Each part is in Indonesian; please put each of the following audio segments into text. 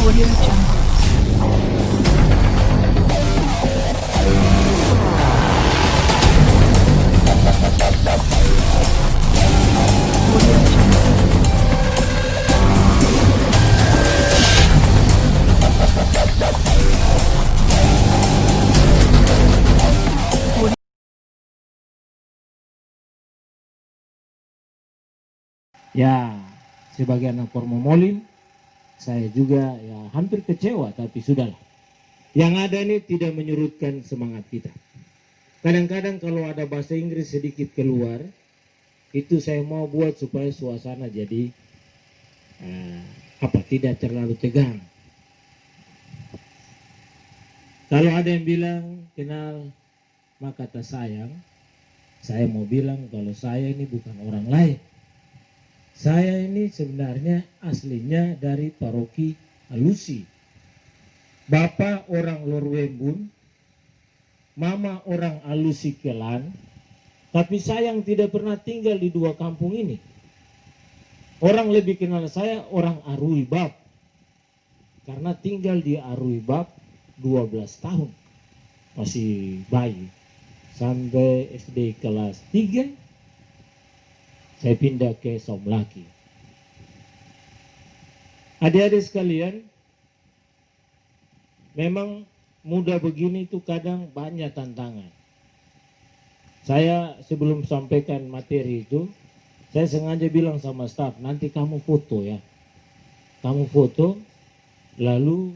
Audio Jungle. Audio Jungle. Ya, sebagai anak Formomolim, saya juga ya hampir kecewa, tapi sudahlah. Yang ada ini tidak menyurutkan semangat kita. Kadang-kadang kalau ada bahasa Inggris sedikit keluar, itu saya mau buat supaya suasana jadi tidak terlalu tegang. Kalau ada yang bilang kenal maka tak sayang, saya mau bilang kalau saya ini bukan orang lain. Saya ini sebenarnya aslinya dari paroki Alusi. Bapak orang Lorwembun, mama orang Alusi Kelan, tapi sayang tidak pernah tinggal di dua kampung ini. Orang lebih kenal saya orang Aruibab, karena tinggal di Aruibab 12 tahun, masih bayi, sampai SD kelas 3. Saya pindah ke Somlaki. Adik-adik sekalian, memang muda begini itu kadang banyak tantangan. Saya sebelum sampaikan materi itu, saya sengaja bilang sama staf, nanti kamu foto ya. Kamu foto, lalu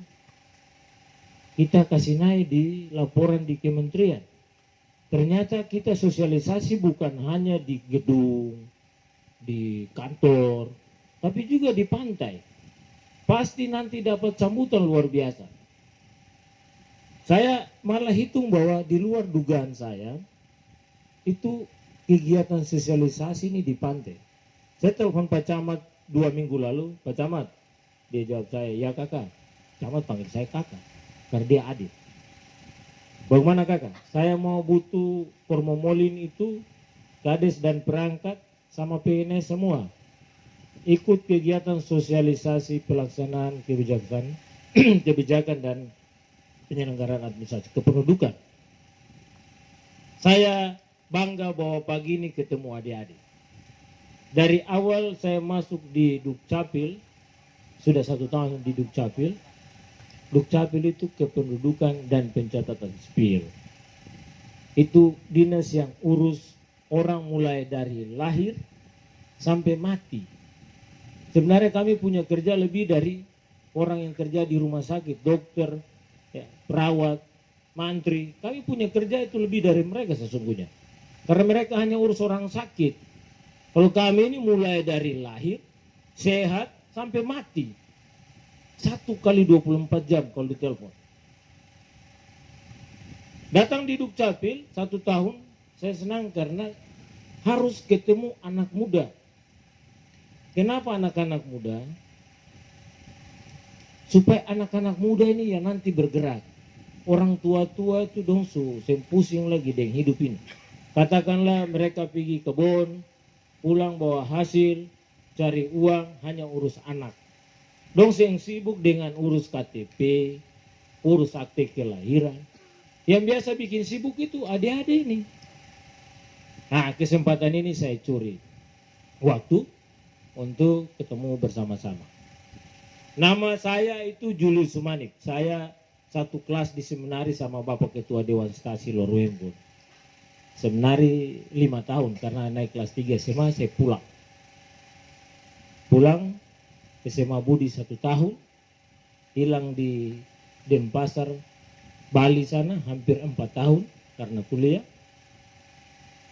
kita kasih naik di laporan di kementerian. Ternyata kita sosialisasi bukan hanya di gedung, di kantor, tapi juga di pantai. Pasti nanti dapat sambutan luar biasa. Saya malah hitung bahwa di luar dugaan saya, itu kegiatan sosialisasi ini di pantai. Saya telepon Pak Camat 2 minggu lalu, Pak Camat, dia jawab saya, ya kakak. Camat panggil saya kakak, karena dia adik. Bagaimana kakak? Saya mau butuh Formomolim itu, kades dan perangkat, sama PNS semua ikut kegiatan sosialisasi pelaksanaan kebijakan dan penyelenggaraan administrasi kependudukan. Saya bangga bahwa pagi ini ketemu adik-adik. Dari awal saya masuk di Dukcapil, sudah 1 tahun di Dukcapil. Dukcapil itu kependudukan dan pencatatan sipil. Itu dinas yang urus orang mulai dari lahir sampai mati. Sebenarnya kami punya kerja lebih dari orang yang kerja di rumah sakit, dokter, ya, perawat, mantri. Kami punya kerja itu lebih dari mereka sesungguhnya. Karena mereka hanya urus orang sakit. Kalau kami ini mulai dari lahir, sehat, sampai mati. 1 kali 24 jam kalau ditelepon. Datang di Dukcapil 1 tahun, saya senang karena harus ketemu anak muda. Kenapa anak-anak muda? Supaya anak-anak muda ini yang nanti bergerak. Orang tua-tua itu dong pusing lagi dengan hidup ini. Katakanlah mereka pergi kebun, pulang bawa hasil, cari uang, hanya urus anak. Dong yang sibuk dengan urus KTP, urus akte kelahiran. Yang biasa bikin sibuk itu adik-adik ini. Nah, kesempatan ini saya curi waktu untuk ketemu bersama-sama. Nama saya itu Julius Sumanik. Saya satu kelas di seminari sama Bapak Ketua Dewan Stasi Lorwembun. Seminari 5 tahun karena naik kelas 3 SMA saya pulang. Pulang SMA Budi 1 tahun, hilang di Denpasar, Bali sana hampir 4 tahun karena kuliah.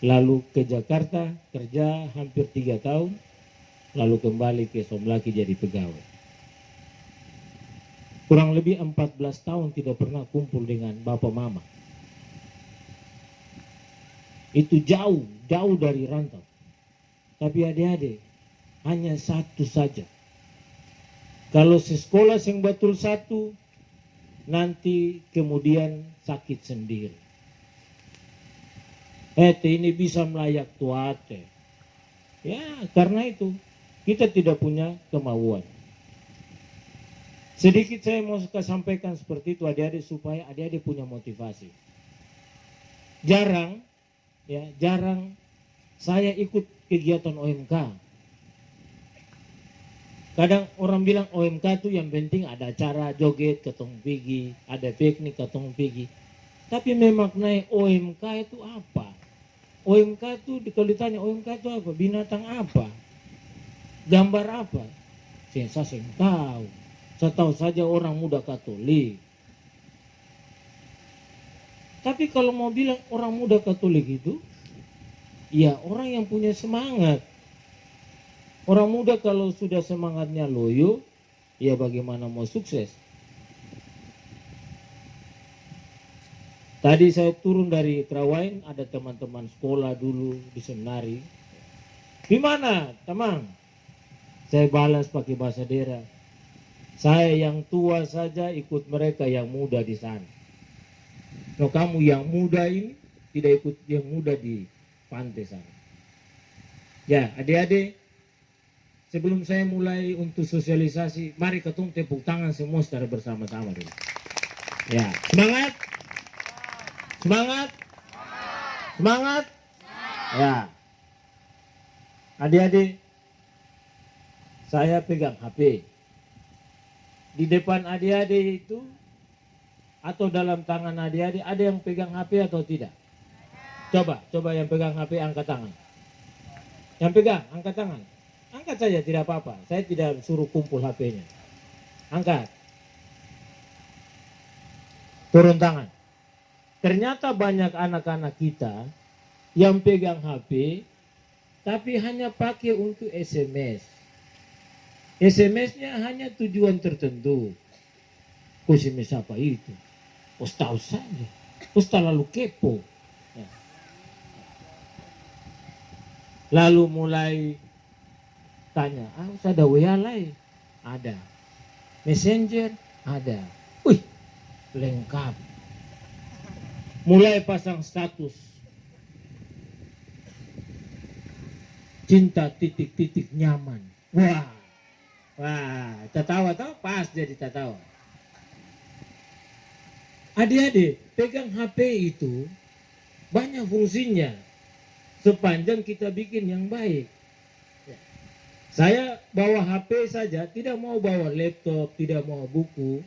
Lalu ke Jakarta kerja hampir 3 tahun, lalu kembali ke Somlaki jadi pegawai. Kurang lebih 14 tahun tidak pernah kumpul dengan bapak mama. Itu jauh dari rantau. Tapi adik-adik, hanya satu saja. Kalau sekolah yang betul satu, nanti kemudian sakit sendiri. Ini bisa melayak tuate. Ya, karena itu kita tidak punya kemauan. Sedikit saya mau sampaikan seperti itu adik-adik supaya adik-adik punya motivasi. Jarang saya ikut kegiatan OMK. Kadang orang bilang OMK itu yang penting ada acara joget ketong pigi, ada piknik ketong pigi. Tapi memaknai OMK itu apa? OMK itu kalau ditanya OMK itu apa? Binatang apa? Gambar apa? Saya tahu. Saya tahu saja orang muda Katolik. Tapi kalau mau bilang orang muda Katolik itu, ya orang yang punya semangat. Orang muda kalau sudah semangatnya loyo, ya bagaimana mau sukses? Tadi saya turun dari Trawain, ada teman-teman sekolah dulu di seminari. Di mana, teman? Saya balas pakai bahasa daerah. Saya yang tua saja ikut mereka yang muda di sana. Kalau kamu yang muda ini tidak ikut yang muda di pantai sana. Ya, adik-adik, sebelum saya mulai untuk sosialisasi, mari ketemu tepuk tangan semua secara bersama-sama dulu. Ya, semangat. Semangat. Semangat. Ya. Adik-adik, saya pegang HP. Di depan adik-adik itu atau dalam tangan adik-adik ada yang pegang HP atau tidak? Coba yang pegang HP angkat tangan. Yang pegang angkat tangan. Angkat saja tidak apa-apa. Saya tidak suruh kumpul HP-nya. Angkat. Turun tangan. Ternyata banyak anak-anak kita yang pegang HP tapi hanya pakai untuk SMS. SMS-nya hanya tujuan tertentu. SMS apa itu? Tahu saja. Lalu kepo. Ya. Lalu mulai tanya, ada WA lain? Ada. Messenger? Ada. Wih, lengkap. Mulai pasang status. Cinta titik-titik nyaman. Wah, tertawa tahu pas jadi tertawa. Adik-adik, pegang HP itu banyak fungsinya sepanjang kita bikin yang baik. Saya bawa HP saja, tidak mau bawa laptop, tidak mau buku,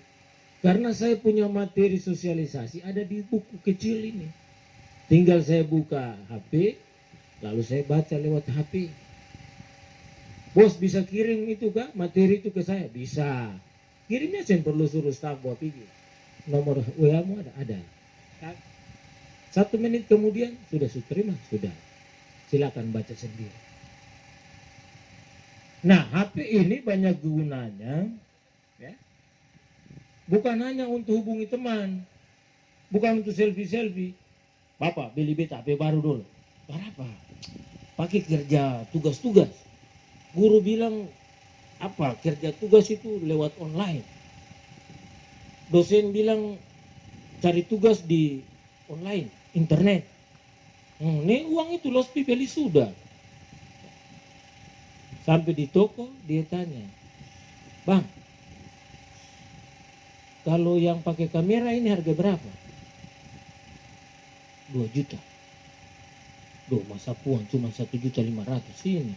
karena saya punya materi sosialisasi ada di buku kecil ini. Tinggal saya buka HP, lalu saya baca lewat HP. Bos bisa kirim itu kah? Materi itu ke saya? Bisa. Kirimnya saya perlu suruh staf buat pergi. Nomor WA-mu ada. 1 menit kemudian sudah terima, sudah. Silakan baca sendiri. Nah, HP ini banyak gunanya, ya. Bukan hanya untuk hubungi teman, bukan untuk selfie. Bapak beli beta HP baru dulu. Berapa? Pakai kerja tugas-tugas. Guru bilang apa kerja tugas itu lewat online. Dosen bilang cari tugas di online, internet. Ini uang itu los beli sudah. Sampai di toko dia tanya, Bang, kalau yang pakai kamera ini harga berapa? 2 juta. Masa puan cuma 1.500.000 ini.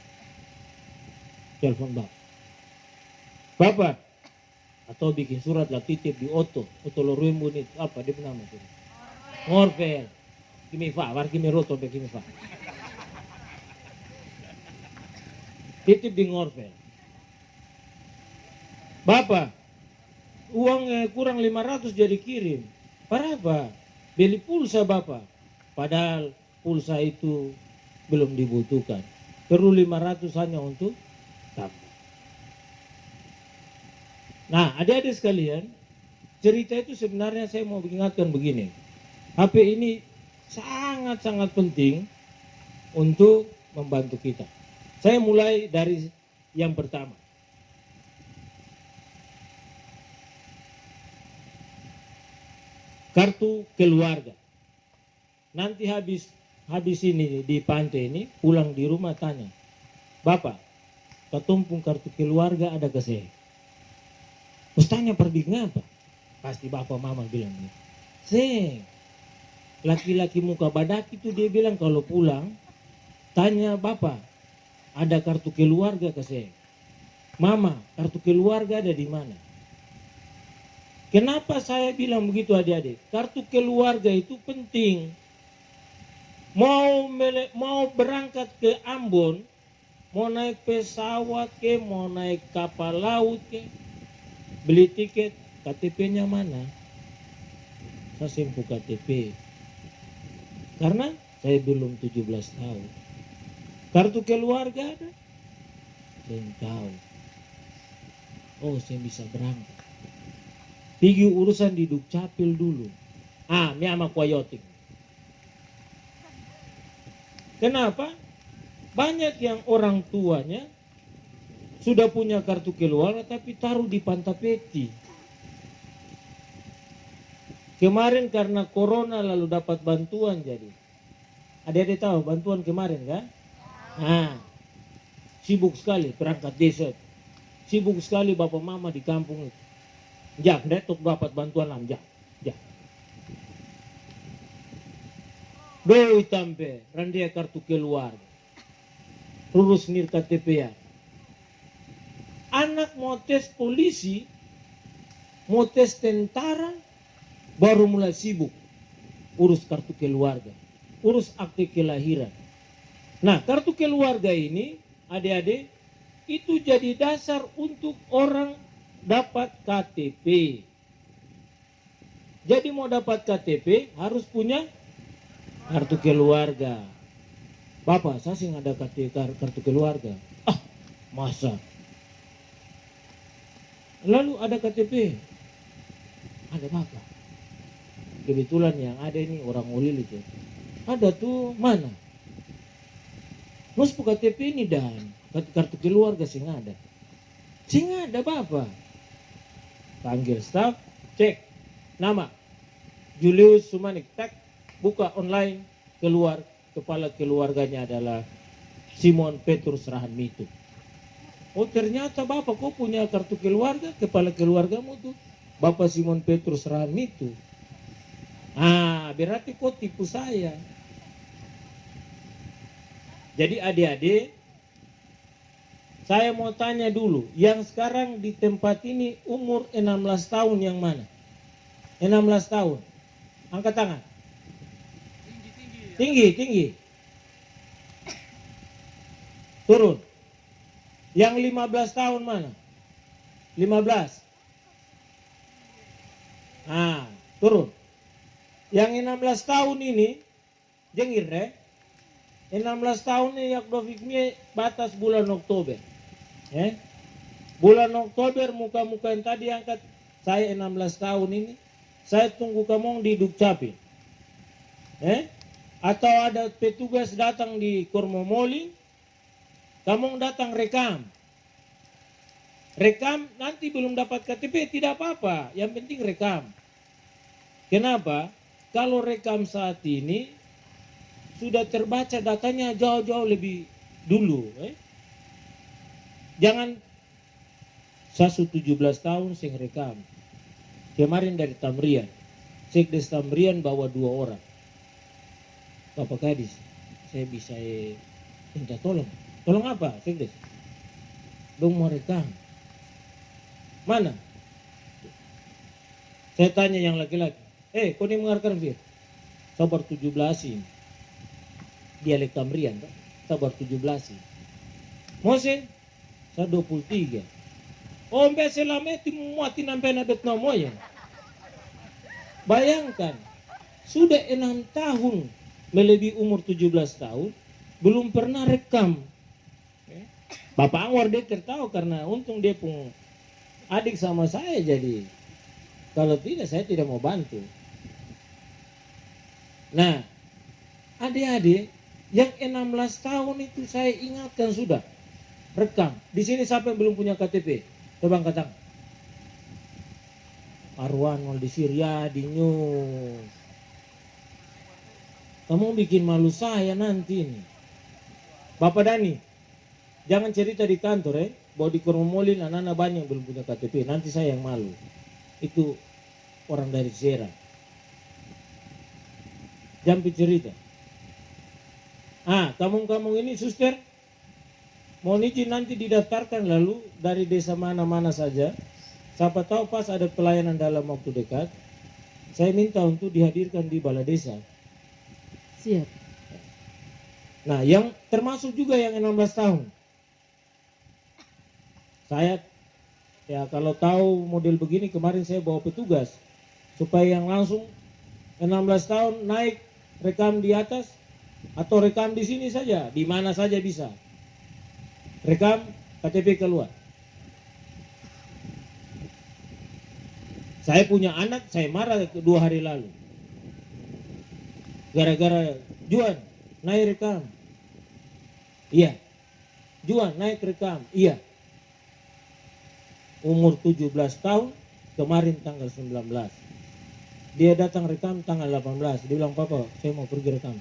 Telepon Bapak, atau bikin surat lah titip di Oto Lorembu ini apa dia nama itu? Ngorvel. Kimi fa, war kimi roto be kimi fa. Titip di Ngorvel. Bapak, uang kurang 500 jadi kirim. Berapa? Beli pulsa Bapak. Padahal pulsa itu belum dibutuhkan. Perlu 500 hanya untuk tamu. Nah, adik-adik sekalian, cerita itu sebenarnya saya mau ingatkan begini. HP ini sangat-sangat penting untuk membantu kita. Saya mulai dari yang pertama. Kartu keluarga. Nanti habis ini di pantai ini, pulang di rumah tanya, Bapak, ketumpung kartu keluarga ada ke saya? Terus tanya pergi ngapa? Pasti bapak mama bilang, Seng, laki-laki muka badak itu dia bilang kalau pulang, tanya bapak, ada kartu keluarga ke Seng? Mama, kartu keluarga ada di mana? Kenapa saya bilang begitu adik-adik? Kartu keluarga itu penting. Mau berangkat ke Ambon, mau naik pesawat ke, mau naik kapal laut ke, beli tiket, KTP-nya mana? Saya simpu KTP. Karena saya belum 17 tahun. Kartu keluarga ada? Saya tahu. Oh, saya bisa berangkat. Pergi urusan di Dukcapil dulu. Mi ama kuayotik. Kenapa? Banyak yang orang tuanya sudah punya kartu keluarga tapi taruh di Pantapeti. Kemarin karena corona lalu dapat bantuan jadi. Adik-adik tahu bantuan kemarin kan? Sibuk sekali perangkat desa. Sibuk sekali bapak mama di kampung itu. Jak, untuk dapat bantuan lam, jak. Doi tampe, randia kartu keluarga. Urus nir KTP ya. Anak mau tes polisi, mau tes tentara, baru mulai sibuk. Urus kartu keluarga, urus akte kelahiran. Nah, kartu keluarga ini, adik-adik, itu jadi dasar untuk orang dapat KTP. Jadi mau dapat KTP harus punya kartu keluarga. Bapak, saya sih nggak ada kartu keluarga. Masa? Lalu ada KTP. Ada bapak. Kebetulan yang ada ini orang Ulil itu. Ada tuh mana? Nus KTP ini dan kartu keluarga sih nggak ada. Sih nggak ada bapak. Panggil staf, cek nama Julius Sumanik, tak buka online, keluar kepala keluarganya adalah Simon Petrus Rahanmitu. Oh ternyata bapak kok punya kartu keluarga, kepala keluargamu tuh Bapak Simon Petrus Rahanmitu. Berarti kok tipu saya. Jadi adik-adik, saya mau tanya dulu, yang sekarang di tempat ini umur 16 tahun yang mana? 16 tahun. Angkat tangan. Tinggi. Turun. Yang 15 tahun mana? 15. Turun. Yang 16 tahun ini, jengir 16 tahun ini Yakdoviknya batas bulan Oktober. Bulan Oktober muka-muka yang tadi angkat, saya 16 tahun ini, saya tunggu kamu di Dukcapil. Atau ada petugas datang di Kormomoli, kamu datang rekam. Rekam nanti belum dapat KTP tidak apa-apa, yang penting rekam. Kenapa? Kalau rekam saat ini sudah terbaca datanya jauh-jauh lebih dulu. Jangan saya 17 tahun sing rekam. Kemarin dari Tamrian, Sekdes Tamrian bawa 2 orang. Bapak Kadis, saya bisa minta tolong. Tolong apa, Sekdes? Dong mau rekam. Mana? Saya tanya yang laki-laki. Kau ini mengarahkan Fir? Sabar 17 ini. Dialek Tamrian, sabar 17 ini. Mose, saya 23. Ombe selameti muati nampai nabet nomoya. Bayangkan, sudah 6 tahun melebihi umur 17 tahun, belum pernah rekam. Bapak Anwar dia tertawa karena untung dia pun adik sama saya jadi. Kalau tidak saya tidak mau bantu. Nah, adik-adik yang 16 tahun itu saya ingatkan sudah rekam. Di sini siapa yang belum punya KTP? Coba angkat tangan. Arwan di Syria di News. Kamu bikin malu saya nanti nih. Bapak Dani, jangan cerita di kantor bahwa di Koromolin anak-anak banyak yang belum punya KTP. Nanti saya yang malu. Itu orang dari Sera. Jampi cerita. Kampung-kampung ini suster, mohon izin nanti didaftarkan lalu dari desa mana-mana saja. Siapa tahu pas ada pelayanan dalam waktu dekat, saya minta untuk dihadirkan di balai desa. Siap. Nah, yang termasuk juga yang 16 tahun. Saya, ya kalau tahu model begini kemarin saya bawa petugas. Supaya yang langsung 16 tahun naik rekam di atas atau rekam di sini saja, di mana saja bisa. Rekam KTP keluar. Saya punya anak, saya marah 2 hari lalu. Gara-gara Juan naik rekam. Iya. Juan naik rekam. Iya. Umur 17 tahun, kemarin tanggal 19. Dia datang rekam tanggal 18. Dia bilang, "Papa, saya mau pergi rekam."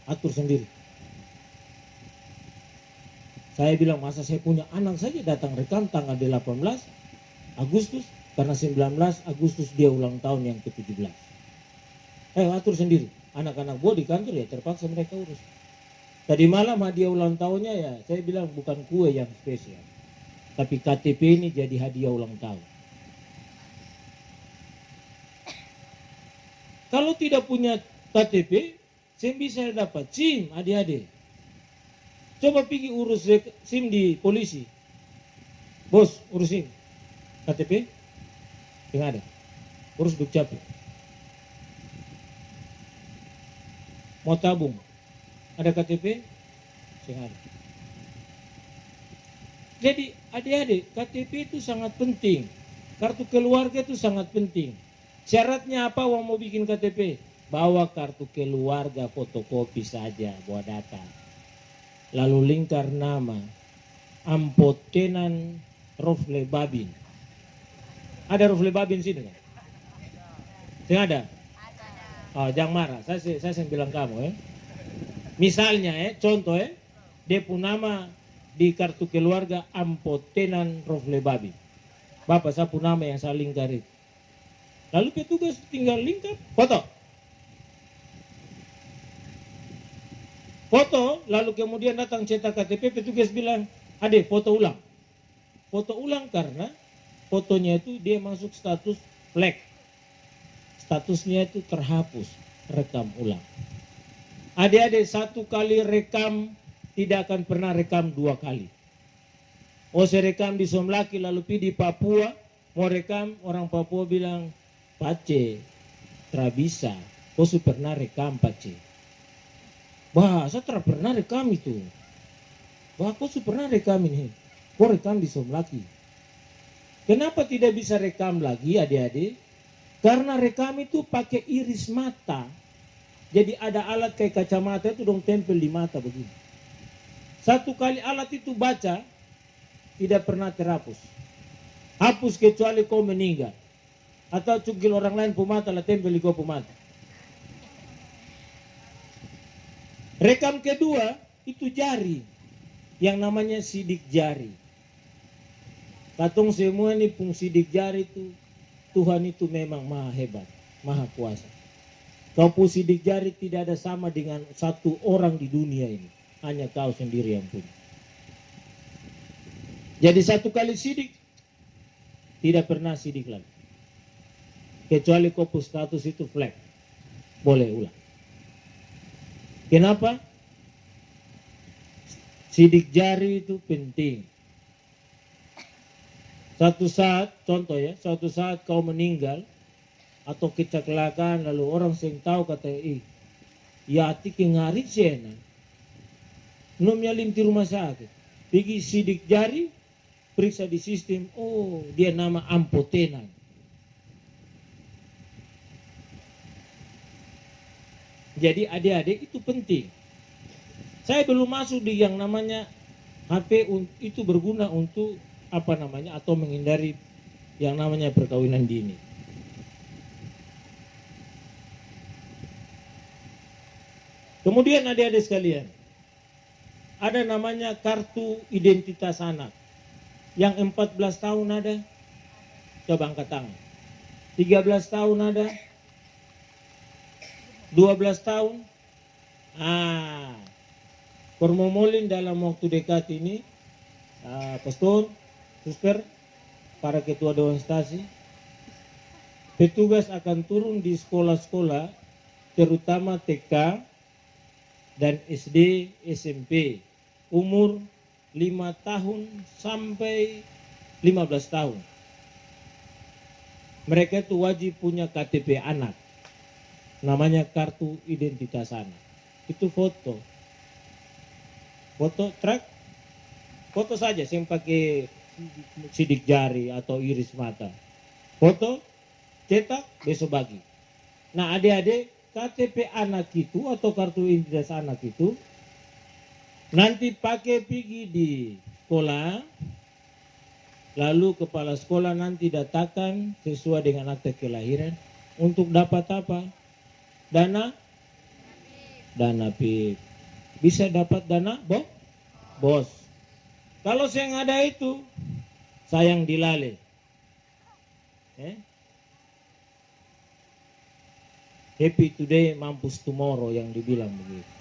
Atur sendiri. Saya bilang, masa saya punya anak saja datang rekam tanggal 18 Agustus, karena 19 Agustus dia ulang tahun yang ke-17. Atur sendiri. Anak-anak gua di kantor ya terpaksa mereka urus. Tadi malam hadiah ulang tahunnya ya, saya bilang bukan kue yang spesial. Tapi KTP ini jadi hadiah ulang tahun. Kalau tidak punya KTP, saya bisa dapat SIM adik-adik. Coba pergi urus SIM di polisi. Bos, urus SIM. KTP? Yang ada. Urus Dukcapil. Mau tabung? Ada KTP? Yang ada. Jadi adik-adik, KTP itu sangat penting. Kartu keluarga itu sangat penting. Syaratnya apa orang mau bikin KTP? Bawa kartu keluarga fotokopi saja, bawa data. Lalu lingkar nama. Ampotenan Rofle Babin. Ada Rofle Babin sini kan? Tidak ada? Jangan marah, saya bilang kamu Misalnya contoh dia punya nama di kartu keluarga Ampotenan Rofle Babin. Bapak saya punya nama yang saya lingkar itu. Lalu petugas tinggal lingkar, foto. Foto, lalu kemudian datang cetak KTP, petugas bilang, "Adek, foto ulang." Foto ulang karena fotonya itu dia masuk status flag. Statusnya itu terhapus, rekam ulang. Adik-adik, 1 kali rekam tidak akan pernah rekam 2 kali. Saya rekam di Somlaki lalu pergi di Papua, mau rekam, orang Papua bilang, "Pace, tra bisa. Kau pernah rekam Pace." Saya tidak pernah rekam itu. Kau pernah rekam ini. Kau rekam di Somlaki. Kenapa tidak bisa rekam lagi adik-adik? Karena rekam itu pakai iris mata. Jadi ada alat kayak kacamata itu dong tempel di mata begini. 1 kali alat itu baca, tidak pernah terhapus. Hapus kecuali kau meninggal. Atau cukil orang lain pemata lah tempel di kau pemata. Rekam kedua itu jari. Yang namanya sidik jari. Katong semua ini pun sidik jari itu. Tuhan itu memang maha hebat. Maha kuasa. Kau pun sidik jari tidak ada sama dengan 1 orang di dunia ini. Hanya kau sendiri yang punya. Jadi 1 kali sidik. Tidak pernah sidik lagi. Kecuali kau pun status itu flag. Boleh ulang. Kenapa? Sidik jari itu penting. Suatu saat, contoh ya, suatu saat kau meninggal atau kecelakaan lalu orang sing tahu kata, ya tiki ngari cina. Nomnya lim di rumah sakit. Pergi sidik jari, periksa di sistem, dia nama Ampotenan. Jadi adik-adik itu penting. Saya belum masuk di yang namanya HP itu berguna untuk atau menghindari yang namanya perkawinan dini. Kemudian adik-adik sekalian, ada namanya kartu identitas anak. Yang 14 tahun ada? Coba angkat tangan. 13 tahun ada? 12 tahun? Permomolin dalam waktu dekat ini, pastor, suster, para ketua dewan stasi, petugas akan turun di sekolah-sekolah, terutama TK dan SD, SMP, umur 5 tahun sampai 15 tahun. Mereka itu wajib punya KTP anak, namanya kartu identitas anak. Itu foto track, foto saja, yang pakai sidik jari atau iris mata. Foto, cetak, besok bagi. Nah adik-adik, KTP anak itu atau kartu identitas anak itu nanti pakai pergi di sekolah, lalu kepala sekolah nanti datangkan sesuai dengan akte kelahiran untuk dapat apa? Dana PIP. Bisa dapat dana bos. Kalau saya nggak ada itu, sayang dilale. Happy today, mampus tomorrow yang dibilang begitu.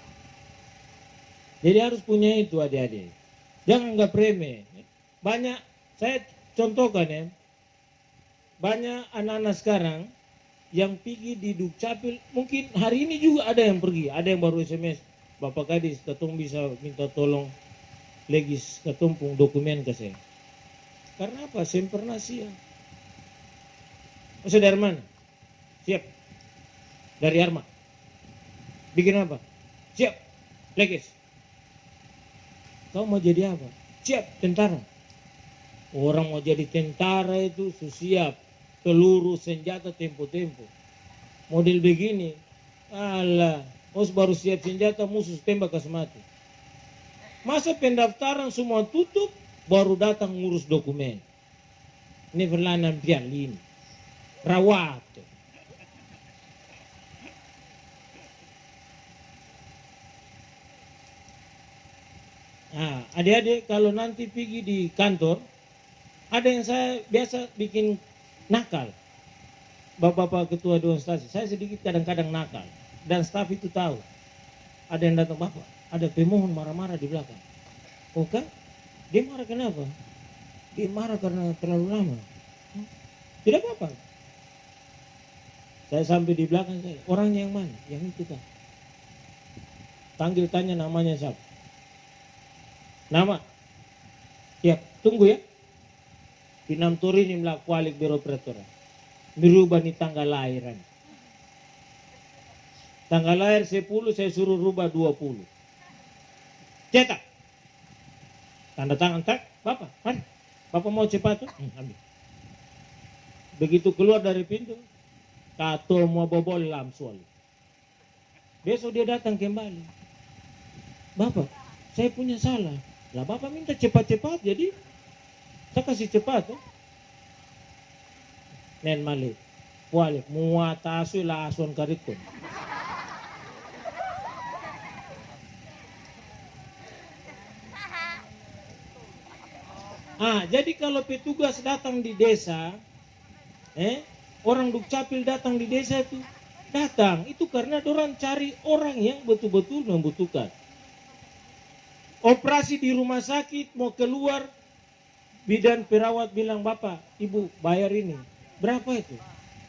Jadi harus punya itu adik-adik. Jangan nggak remeh. Banyak, saya contohkan ya, banyak anak-anak sekarang yang pergi di Dukcapil, mungkin hari ini juga ada yang pergi, ada yang baru SMS, Bapak Kadis, ketong bisa minta tolong legis ketumpung dokumen ke saya. Karena apa? Saya pernah siap. Masa dari mana? Siap. Dari Arma. Bikin apa? Siap. Legis. Kau mau jadi apa? Siap, tentara. Orang mau jadi tentara itu siap. Peluru, senjata, tempo-tempo. Model begini. Alah, baru siap senjata, musuh tembak kasih mati. Masa pendaftaran semua tutup, baru datang ngurus dokumen. Ini verlanan pialin. Rawat. Nah, adik-adik kalau nanti pergi di kantor, ada yang saya biasa bikin nakal. Bapak-bapak ketua dewan stasi, saya sedikit kadang-kadang nakal. Dan staf itu tahu. Ada yang datang, Bapak, ada pemohon marah-marah di belakang. Oh kan? Dia marah kenapa? Dia marah karena terlalu lama. Tidak apa-apa. Saya sampai di belakang saya, orangnya yang mana? Yang itu kan. Panggil tanya namanya siapa? Nama? Ya, tunggu ya. Pinam turini melakukan beroperator. Merubah nih tanggal lahiran. Tanggal lahir 10, saya suruh rubah 20. Cetak. Tanda tangan, tak? Bapak, mari. Bapak mau cepat tuh? Ambil. Begitu keluar dari pintu, kato mau bobol langsung. Besok dia datang kembali. Bapak, saya punya salah. Lah Bapak minta cepat-cepat, jadi saya kasih cepat. Nen malik. Walik, muatasu lason karikun. Jadi kalau petugas datang di desa, orang Dukcapil datang di desa itu karena orang cari orang yang betul-betul membutuhkan. Operasi di rumah sakit mau keluar, bidan perawat bilang, Bapak, Ibu bayar ini. Berapa itu?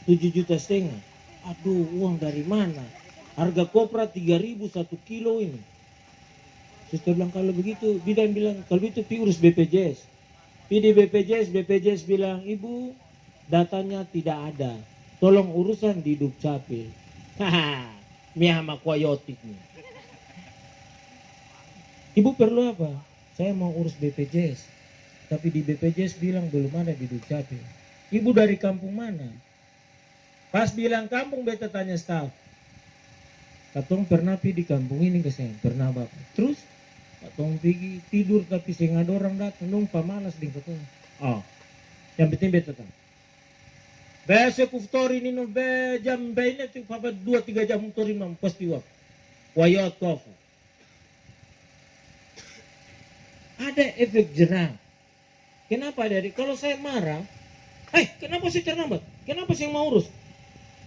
7,5 juta. Aduh, uang dari mana? Harga kopra 3.000 1 kilo ini. Suster bilang, kalau begitu, bidan bilang, kalau begitu urus BPJS. Di BPJS bilang, Ibu, datanya tidak ada. Tolong urusan di Dukcapil. Haha, mihama kuayotik nih. Ibu perlu apa? Saya mau urus BPJS. Tapi di BPJS bilang belum ada di Dukcapil. Ibu dari kampung mana? Pas bilang kampung, beta tanya staf. Katong pernah pergi di kampung ini ke saya. Pernah Bapak. Terus katong pergi tidur tapi saya nggak ada orang datang. Nung pamalas di katong. Yang penting beta tahu. Biasa kuftori ini no jam bayinya tuh papa 2-3 jam kuftori mam pasti wak. Wayot kofu. Ada efek jerah. Kenapa adik-adik? Kalau saya marah, kenapa saya terlambat? Kenapa saya mau urus?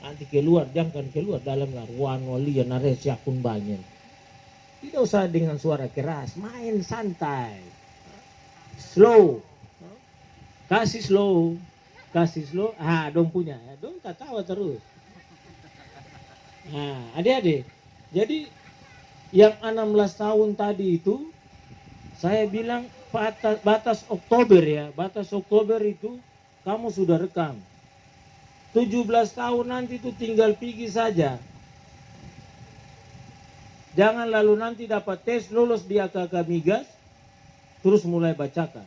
Nanti keluar, jangan keluar dalam ruang wali yang naresi akun banyak. Tidak usah dengan suara keras, main santai, slow, kasih slow, dong punya, dong ketawa terus. Nah, adik-adik, jadi yang 16 tahun tadi itu, saya bilang batas Oktober ya, batas Oktober itu kamu sudah rekam. 17 tahun nanti itu tinggal pergi saja. Jangan lalu nanti dapat tes lolos di AKK Migas, terus mulai bacakan.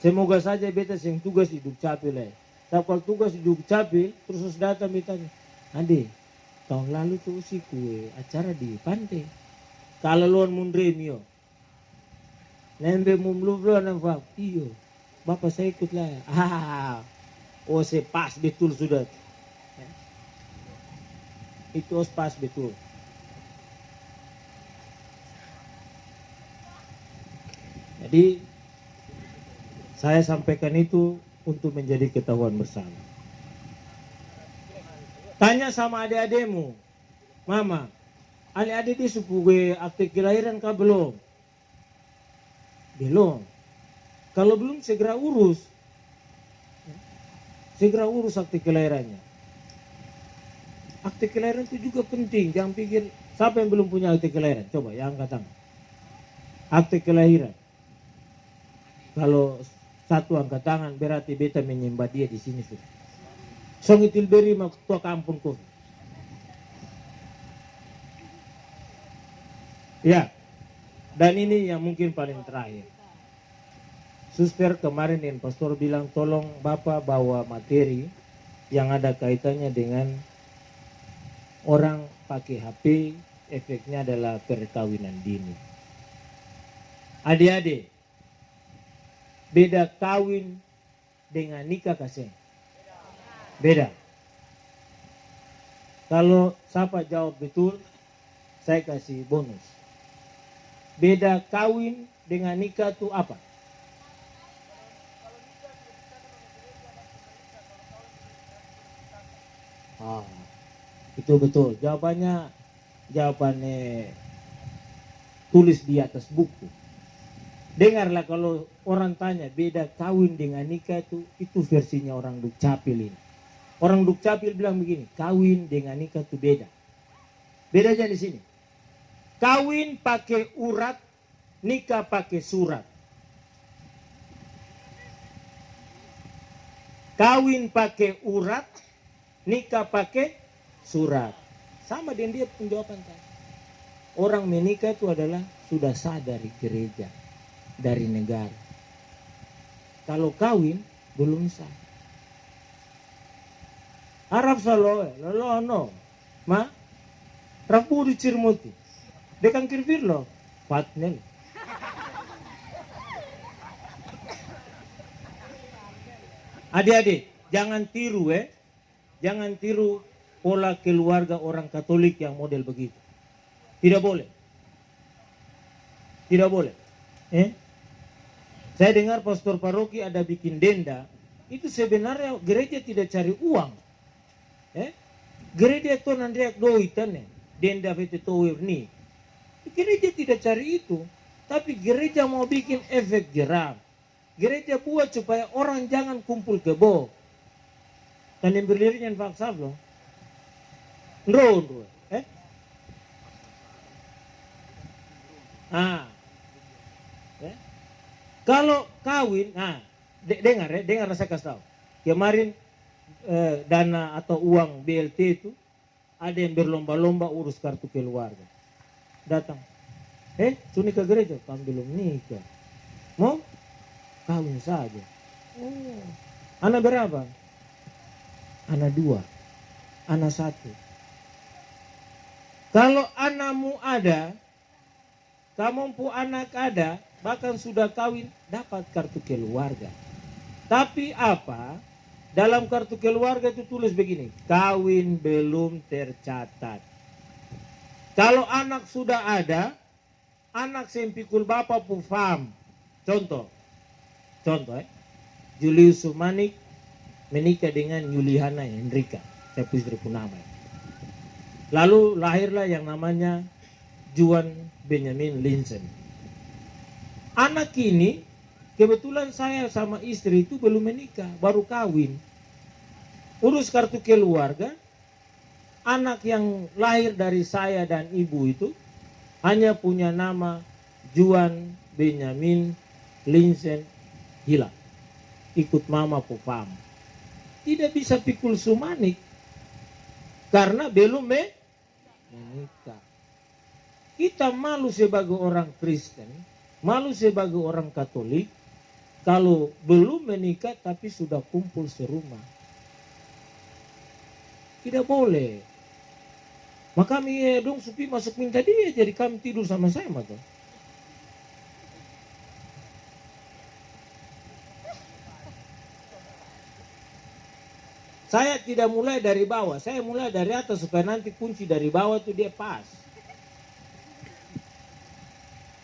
Semoga saja beta yang tugas di Dukcapil ya. Tapi kalau tugas di Dukcapil, terus datang bertanya, Ade, tahun lalu tuh si kue acara di pantai. Kalau luan mundremio, nembe mumlu nampak, iyo, bapak saya ikut lah. Oh saya pas betul sudah. Itu pas betul. Jadi saya sampaikan itu untuk menjadi ketahuan bersama. Tanya sama adik-adikmu, Mama, adik-adik di sepupu akte kelahiran kah belum? Belum. Kalau belum segera urus. Segera urus akte kelahirannya. Akte kelahiran itu juga penting. Jangan pikir siapa yang belum punya akte kelahiran. Coba yang angkat tangan. Akte kelahiran. Kalau satu angkat tangan berarti beta menyembah dia di sini sudah. Songitil beri tua kampung kau. Ya. Dan ini yang mungkin paling terakhir. Suster kemarin yang pastor bilang tolong Bapak bawa materi yang ada kaitannya dengan orang pakai HP, efeknya adalah perkawinan dini. Adik-adik, beda kawin dengan nikah kasih. Beda. Kalau siapa jawab betul, saya kasih bonus. Beda kawin dengan nikah itu apa? Itu betul. Jawabannya tulis di atas buku. Dengarlah kalau orang tanya beda kawin dengan nikah itu versinya orang Dukcapil ini. Orang Dukcapil bilang begini, kawin dengan nikah itu beda. Bedanya di sini. Kawin pakai urat, nikah pakai surat. Kawin pakai urat, nikah pakai surat. Sama dengan dia penjawaban tadi. Orang menikah itu adalah sudah sah dari gereja, dari negara. Kalau kawin belum sah. Arab salo, no, ma, rapu di cirmuti, dekan kirfir lo, patnel. Adik-adik, jangan tiru jangan tiru pola keluarga orang Katolik yang model begitu. Tidak boleh. Tidak boleh. Saya dengar pastor paroki ada bikin denda. Itu sebenarnya gereja tidak cari uang. Gereja itu nanti doitan denda itu ni. Gereja tidak cari itu. Tapi gereja mau bikin efek jeram. Gereja buat supaya orang jangan kumpul ke bo. Dan yang berlirinya faksa loh. Ndro. Kalau kawin, dengar saya kasih tahu. Kemarin dana atau uang BLT itu ada yang berlomba-lomba urus kartu keluarga. Datang, suni ke gereja, kamu belum nikah, mau kawin saja. Anak berapa? Anak 2, anak 1. Kalau anakmu ada, kamu pu anak ada, bahkan sudah kawin, dapat kartu keluarga. Tapi apa? Dalam kartu keluarga itu tulis begini, kawin belum tercatat. Kalau anak sudah ada, anak sempikul bapak pu fam. Contoh, Contoh Julius Sumanik menikah dengan Yuliana Hendrika, saya istri Punama. Lalu lahirlah yang namanya Juan Benjamin Linsen. Anak ini kebetulan saya sama istri itu belum menikah, baru kawin. Urus kartu keluarga, anak yang lahir dari saya dan ibu itu hanya punya nama Juan Benjamin Linsen Hilang. Ikut mama popam. Tidak bisa pikul Sumanik karena belum menikah. Kita malu sebagai orang Kristen, malu sebagai orang Katolik, kalau belum menikah tapi sudah kumpul serumah. Tidak boleh. Maka kami dong supi masuk minta dia, jadi kami tidur sama saya maka. Saya tidak mulai dari bawah, saya mulai dari atas supaya nanti kunci dari bawah itu dia pas.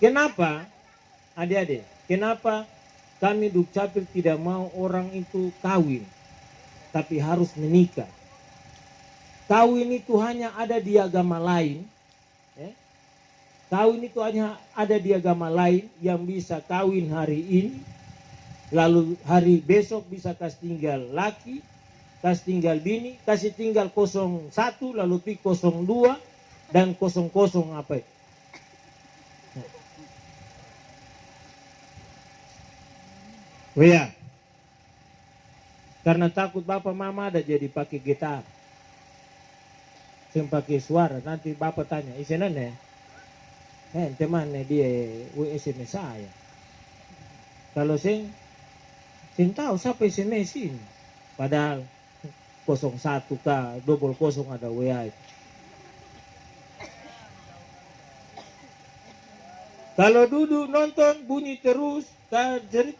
Kenapa, adik-adik? Kenapa kami Dukcapil tidak mau orang itu kawin, tapi harus menikah? Kawin itu hanya ada di agama lain. Kawin itu hanya ada di agama lain yang bisa kawin hari ini, lalu hari besok bisa kasih tinggal laki, kasih tinggal bini, kasih tinggal 01, lalu pi 02, dan 00 apa itu. Oh ya, karena takut bapak mama ada jadi pakai gitar, yang pakai suara, nanti bapak tanya, isinan ya? Teman dia SMS saya. Kalau sing tahu siapa SMS ini, padahal 01 kah, 00 ada WA itu. Kalau duduk nonton bunyi terus, jerit.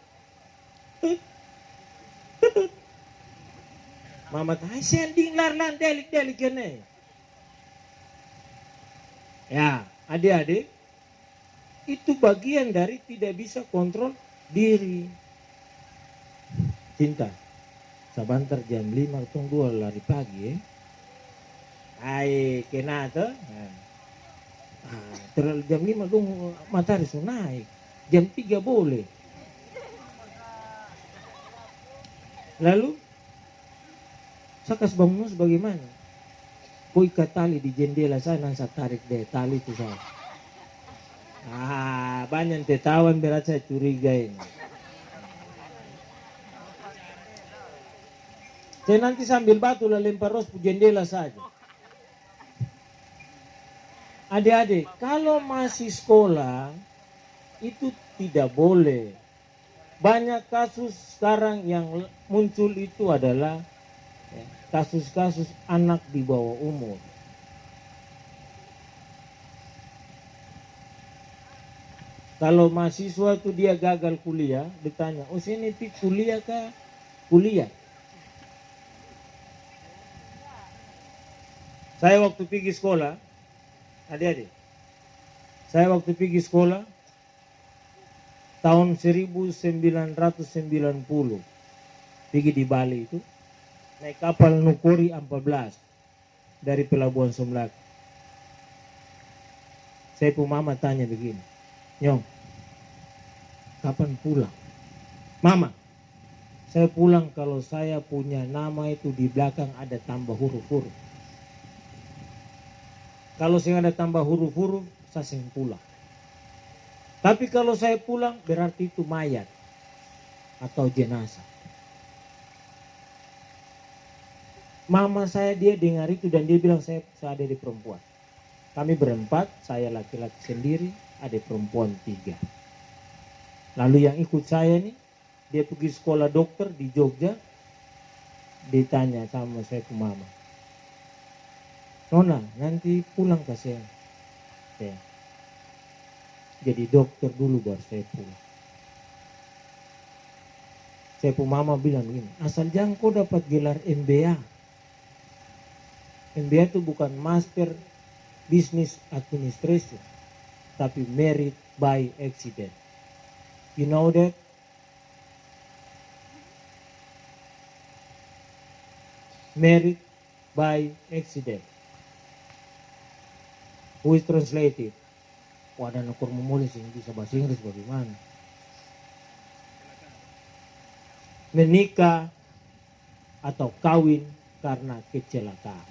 Mama tanya, sending larlan delik kene. Ya, adik-adik, itu bagian dari tidak bisa kontrol diri. Cinta, sebentar jam 5 tunggu lari pagi Ai kena tuh. Terlalu jam 5 dong matahari sudah naik. Jam 3 boleh. Lalu saya kasih bangun bagaimana? Kau ikat tali di jendela saya, saya tarik deh tali itu saya. Banyak tertawan berat saya curiga ini. Saya nanti sambil batu lah lempar ros jendela saja. Adik-adik, kalau masih sekolah itu tidak boleh. Banyak kasus sekarang yang muncul itu adalah kasus-kasus anak di bawah umur. Kalau mahasiswa itu dia gagal kuliah, ditanya, oh sini kuliah kah? Kuliah. Saya waktu pergi sekolah, adik-adik, saya waktu pergi sekolah, tahun 1990 pergi di Bali itu naik kapal Nukuri 14 dari Pelabuhan Sumlak. Saya pun mama tanya begini, Nyong, kapan pulang? Mama, saya pulang kalau saya punya nama itu di belakang ada tambah huruf-huruf. Kalau saya ada tambah huruf-huruf, saya pulang. Tapi kalau saya pulang berarti itu mayat atau jenazah. Mama saya dia dengar itu dan dia bilang saya ada di perempuan. Kami berempat, saya laki-laki sendiri, ada perempuan 3. Lalu yang ikut saya nih, dia pergi sekolah dokter di Jogja, ditanya sama saya ke mama, Nona nanti pulang ke saya. Jadi dokter dulu baru saya pulang. Saya pun mama bilang begini, asal jangan kau dapat gelar MBA. MBA itu bukan Master Business Administration, tapi Merit by Accident. You know that? married by accident. Who is translated? Wadah nak kurang memulis yang bisa bahasa Inggris bagaimana? Menikah atau kawin karena kecelakaan.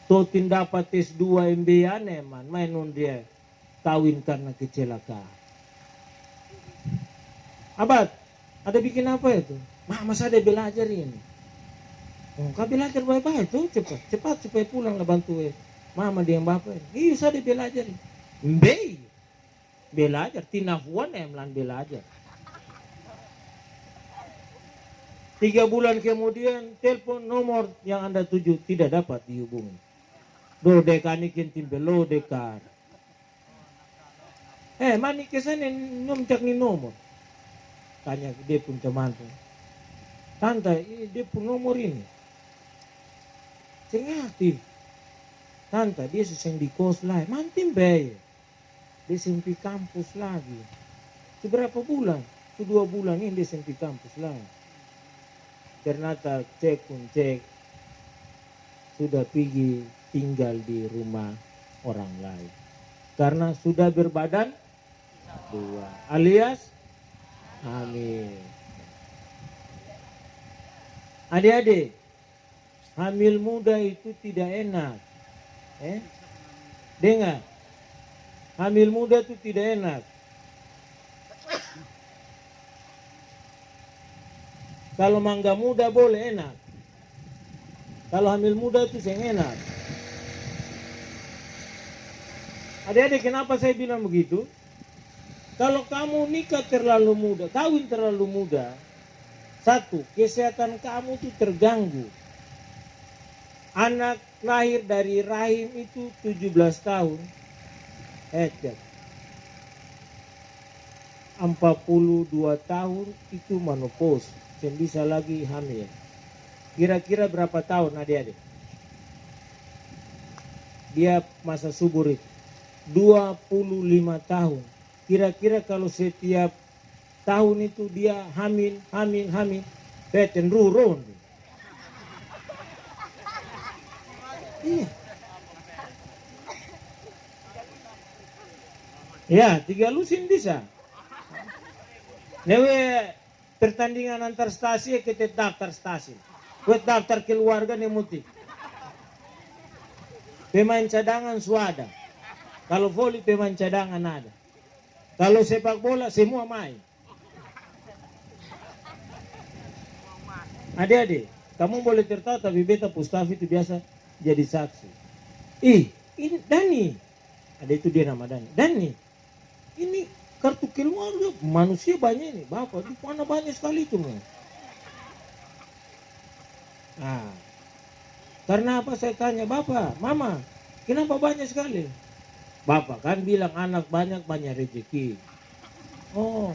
Totin dapat tes 2 MBA man, mainun dia kawin karena kecelakaan. Abad, ada bikin apa itu? Masa ada belajar ini? Kau belajar baik-baik tuh cepat supaya pulang lah bantu mama dia yang bapak. Iya saya belajar. Belajar tinafuan melan belajar. 3 bulan kemudian telepon nomor yang Anda tuju tidak dapat dihubungi. Do dekanikin timbelo dekar. Mani kesana nom cak ni nomor. Tanya dia pun teman tuh. Tante, dia pun nomor ini. Saya aktif. Tante, dia seseng di kos lah. Mantim bay. Dia sempi kampus lagi. Seberapa bulan? 2 bulan ini dia sempi kampus lagi. Ternyata cek sudah pergi tinggal di rumah orang lain karena sudah berbadan 2 alias hamil. Adik-adik, hamil muda itu tidak enak. Dengar, hamil muda itu tidak enak. Kalau mangga muda boleh enak. Kalau hamil muda itu yang enak. Adik-adik, kenapa saya bilang begitu? Kalau kamu nikah terlalu muda, kawin terlalu muda, 1, kesehatan kamu itu terganggu. Anak lahir dari rahim itu 17 tahun. 42 tahun itu menopause. Dan bisa lagi hamil. Kira-kira berapa tahun adik-adik? Dia masa subur itu 25 tahun. Kira-kira kalau setiap tahun itu dia hamil, beten ruron. Iya. Ya, 3 lusin bisa. Newe pertandingan antar stasi kita daftar stasi. Buat daftar keluarga nih muti. Pemain cadangan suada. Kalau voli pemain cadangan ada. Kalau sepak bola semua main. Adik-adik, kamu boleh tertawa tapi beta Pustafi itu biasa jadi saksi. Ini Dani. Ada itu dia nama Dani. Dani, ini kartu keluarga manusia banyak ini. Bapak, di mana banyak sekali itu. Karena apa saya tanya, Bapak, Mama, kenapa banyak sekali? Bapak kan bilang anak banyak rezeki. Oh,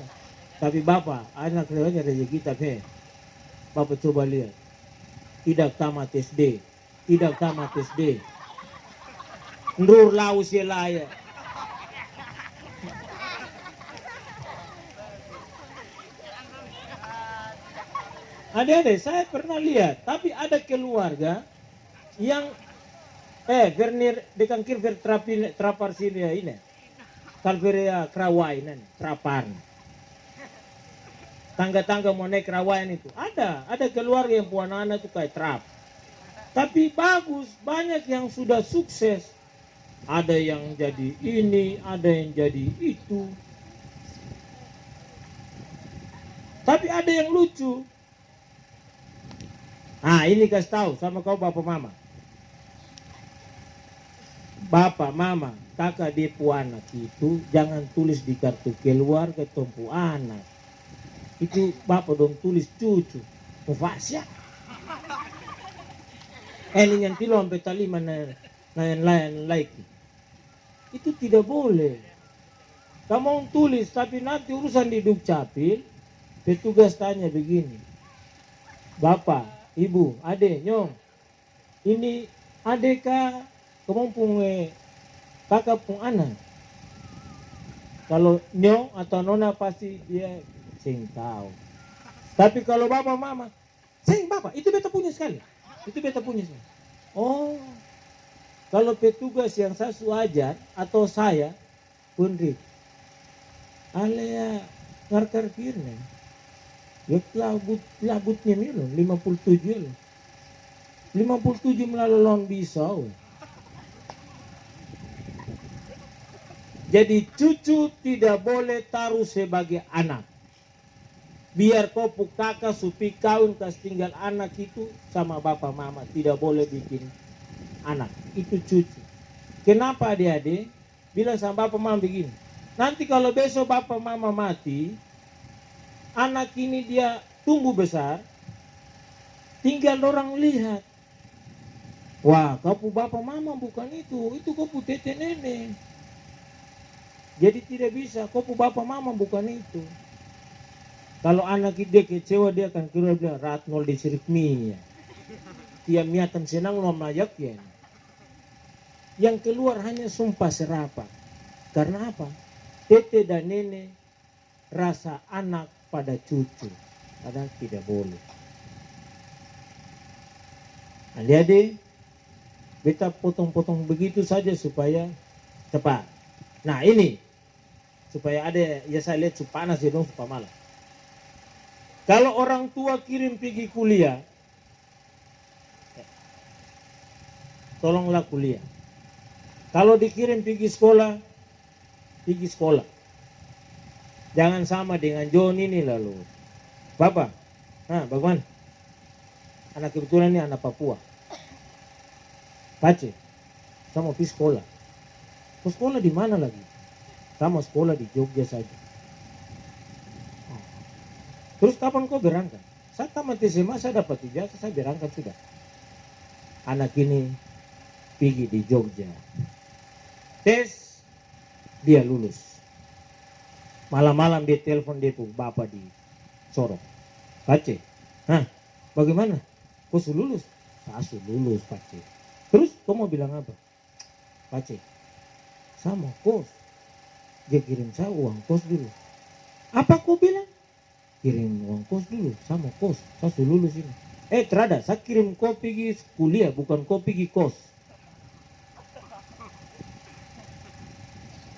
tapi Bapak, anak banyak rezeki tapi Bapak coba lihat. Tidak tamat SD. Ndur laus ya layak. Adik-adik, saya pernah lihat, tapi ada keluarga yang vernir dekan kirver trapar siria ini. Kalveria krawai nan, trapar. Tangga-tangga mau naik kerawayan itu. Ada keluarga yang puan anak itu kayak trap. Tapi bagus, banyak yang sudah sukses. Ada yang jadi ini, ada yang jadi itu. Tapi ada yang lucu. Ini kasih tahu sama kau bapak mama. Bapak mama, kakak depu anak itu jangan tulis di kartu keluarga tumpu anak. Itu bapak dong tulis cucu. Mufasya. Ini yang tilo sampai talima lain lagi. Itu tidak boleh. Kamu tulis tapi nanti urusan di Dukcapil, petugas tanya begini. Bapak, Ibu, Ade, Nyong, ini Ade kah kamu punya kakak pun anak? Kalau Nyong atau Nona pasti dia sing tahu. Tapi kalau Bapak Mama, sing Bapak, itu beta punya sekali. Itu beta punya semua. Oh, kalau petugas yang saya ajar atau saya pun alea ngarkar kirne. Ya labutnya minum 57 loh. 57 melalui bisa. Jadi cucu tidak boleh taruh sebagai anak. Biar kau kakak supi kawin kas tinggal anak itu sama bapak mama. Tidak boleh bikin anak. Itu cucu. Kenapa adik-adik? Bilang sama bapak mama begini. Nanti kalau besok bapak mama mati, anak ini dia tumbuh besar, tinggal orang lihat. Wah, kau bapak mama bukan itu kau tete nenek. Jadi tidak bisa, kau bapak mama bukan itu. Kalau anak dia kecewa dia akan kira bilang Ratnol disirikmi ya. Dia miatan senang lo mayak ya. Yang keluar hanya sumpah serapah. Karena apa? Tete dan nenek rasa anak pada cucu. Padahal tidak boleh. Adik-adik, beta potong-potong begitu saja supaya cepat. Nah ini, supaya ada, ya saya lihat panas ya dong, supaya malam. Kalau orang tua kirim pergi kuliah, tolonglah kuliah. Kalau dikirim pergi sekolah, pergi sekolah. Jangan sama dengan John ini lalu. Bapak, bagaimana? Anak kebetulan ini anak Papua. Pace, saya mau pergi sekolah. Mau sekolah di mana lagi? Saya mau sekolah di Jogja saja. Terus kapan kau berangkat? Saya tamat SMA, saya dapat ijazah, saya berangkat sudah. Anak ini pergi di Jogja. Tes, dia lulus. Malam-malam dia telepon dia pun bapak di Sorong. Pace, bagaimana? Kau sudah lulus? Saya sudah lulus, Pace. Terus kau mau bilang apa? Pace, saya mau kos. Dia kirim saya uang kos dulu. Apa kau bilang? Kirim uang kos dulu, saya mau kos. Saya sudah lulus ini. Terada, saya kirim kau pergi kuliah, bukan kau pergi kos.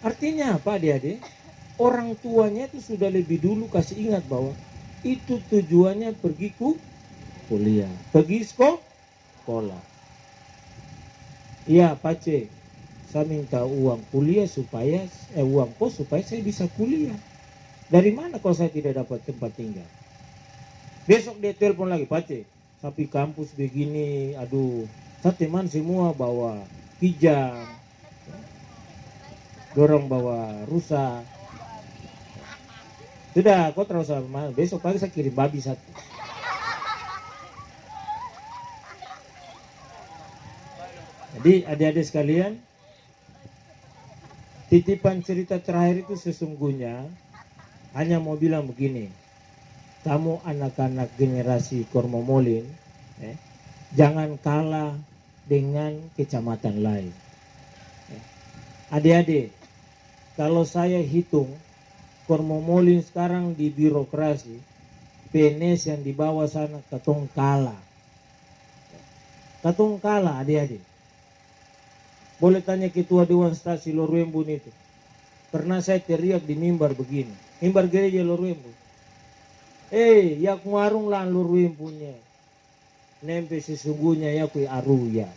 Artinya apa adik-adik? Orang tuanya itu sudah lebih dulu kasih ingat bahwa itu tujuannya pergi kuliah, pergi sekolah. Iya Pace, saya minta uang kuliah supaya uang kos supaya saya bisa kuliah. Dari mana kalau saya tidak dapat tempat tinggal? Besok dia telepon lagi, Pace, tapi kampus begini, aduh, saya teman semua bawa kijang, dorong bawa rusa. Sudah, kau terus sama. Besok pagi saya kirim babi satu. Jadi adik-adik sekalian, titipan cerita terakhir itu sesungguhnya hanya mau bilang begini. Kamu anak-anak generasi Kormomolin, jangan kalah dengan kecamatan lain. Adik-adik, kalau saya hitung, Kormomolin sekarang di birokrasi, PNS yang di bawah sana katong kalah. Katong kalah adik-adik. Boleh tanya ketua Dewan Stasi Lorwembun itu. Pernah saya teriak di mimbar begini. Mimbar gereja Lorwembun. Yak warung lah Lorwembunnya. Nempe sesungguhnya ya kui aruya.